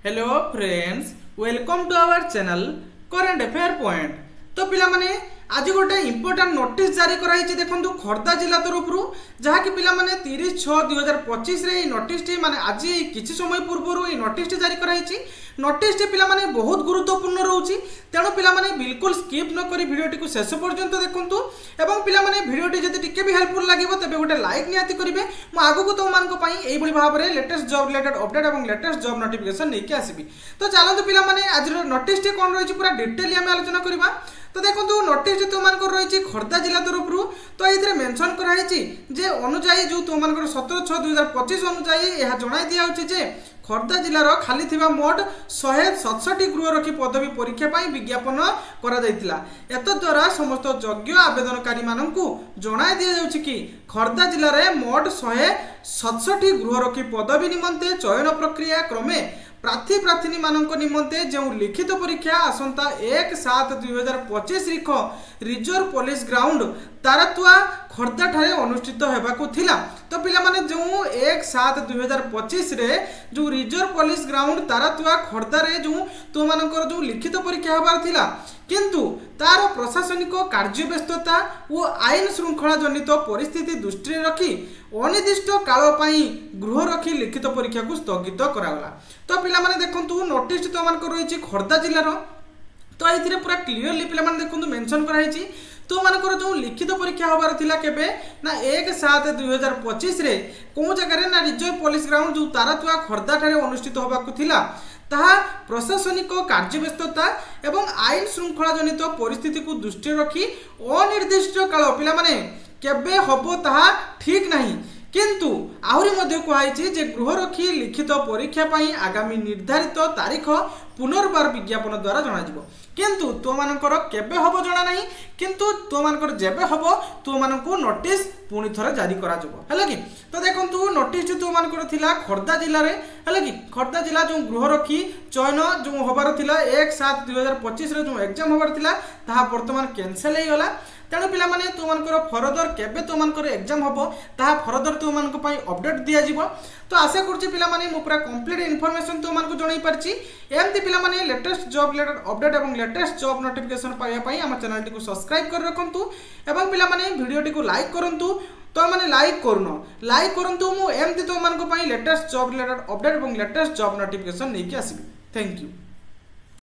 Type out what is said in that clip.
Hello friends, welcome to our channel current affair point. तो पिला माने आज गोटे इंपोर्टेंट नोटिस जारी कराई देखो खोर्धा जिला तरफ जहाँकि पिला माने 30/6/2025 रे नोटिस माने आज किछि समय पूर्व नोटिस जारी कराई। नोटिस पिला माने बहुत गुरुत्वपूर्ण रोची, तेणु पिला माने बिल्कुल स्किप न करी वीडियोटी को शेष पर्यंत देखंतु एवं पिला माने वीडियोटी जदि टिके भी हेल्पफुल लागिवो तबे गोटे लाइक नियाति करिवे। मु आगु तो मानको पई एई भली भाबरे लेटेस्ट जॉब रिलेटेड अपडेट एवं लेटेस्ट जॉब नोटिफिकेशन लेके आसीबी। तो चलंतु पिला माने आज नोटिस कोन रहिछि पूरा डिटेल हम आलोचना करबा। तो देखो नोटिस तुम रही खोर्धा जिला तरफ तो ये मेंशन कराई जे अनुजाई जो तुम 17/6/2025 अनुजाई यह जणाई दिया जे खोर्धा जिलार खाली थिबा मोट 167 गृह रखी पदवी परीक्षा पाई विज्ञापन करा जायतिला। एत द्वारा समस्त योग्य आवेदनकारी माननकु जणाई दिया जाउछि कि खोर्धा जिले में मोट 167 गृह रखी पदवी निमंते चयन प्रक्रिया क्रमे प्रार्थी मानक निमंते जो लिखित परीक्षा आसंता 1/7/2025 रिख रिजर्व पुलिस ग्राउंड तारातुआ खोर्धा ठारे अनुष्ठित होबाकु थिला। तो पिला माने जो 1/7/2025 रे जो रिजर्व पुलिस ग्राउंड तारातुआ खोर्धा रे जो तो मानकर जो लिखित परीक्षा होबार थिला, किंतु तार प्रशासनिक कार्य व्यस्तता और आईन श्रृंखला जनित परिस्थिति दृष्टि रखी अनिर्दिष्ट काल पाई गृह रखी लिखित परीक्षा को स्थगित करागला। तो पिला माने देखंतु नोटिस तो मानकर रही खोर्धा जिलार तो ये पूरा क्लीयरली पिला माने देखंतु मेंशन कराई तो मानकर जो लिखित परीक्षा होबार थिला केबे ना 1/7/2025 रे को जगह ना रिजर्व पुलिस ग्राउंड जो तारातुआ खोर्धा ठारे अनुष्ठित होबाकु थिला ताहा प्रशासनिक कार्य व्यस्तता एवं आईन श्रृंखला जनित परिस्थिति को दृष्टि रखी अनिर्दिष्ट काल पिला माने केबे हबो ताहा ठीक नहीं, किंतु आहुरी मध्य कहुई जे गृह रखी लिखित परीक्षा पाई आगामी निर्धारित तारीख पुनर्बार विज्ञापन द्वारा जनाजिबो। किंतु तो मानकर केबे हबो जना नहीं, किंतु तो मानकर जेबे हबो तो मानको नोटिस पुनी थरे जारी करा जबो हैला कि। तो देखंतु नोटिस तो मानकर थिला खोर्धा जिल्ला रे हैला कि खोर्धा जिल्ला जो गृह रखी चयन जो होबार थिला 1/7/2025 रे जो एग्जाम होबार थिला ताहा वर्तमान कैंसिल हे गला। तेणु पिला माने तो मानकर फरदर केबे तो मानकर एग्जाम हबो ताहा फरदर तो मानको पई अपडेट दिया जिवो। तो आशा करछि पिला माने मु पूरा कंप्लीट इन्फॉर्मेशन तो मानको जणाई परछि। एमती पिला माने लेटेस्ट जॉब रिलेटेड अपडेट एवं लेटेस्ट जॉब नोटिफिकेशन पाइबा पई हम चैनल टी को सब्सक्राइब कर रखंतु एवं पिला माने वीडियो टी को लाइक करंतु। तो माने लाइक करंतु मु एमती तो मानको पई लेटेस्ट जॉब रिलेटेड अपडेट एवं लेटेस्ट जॉब नोटिफिकेशन लेके आसीबी। Thank you.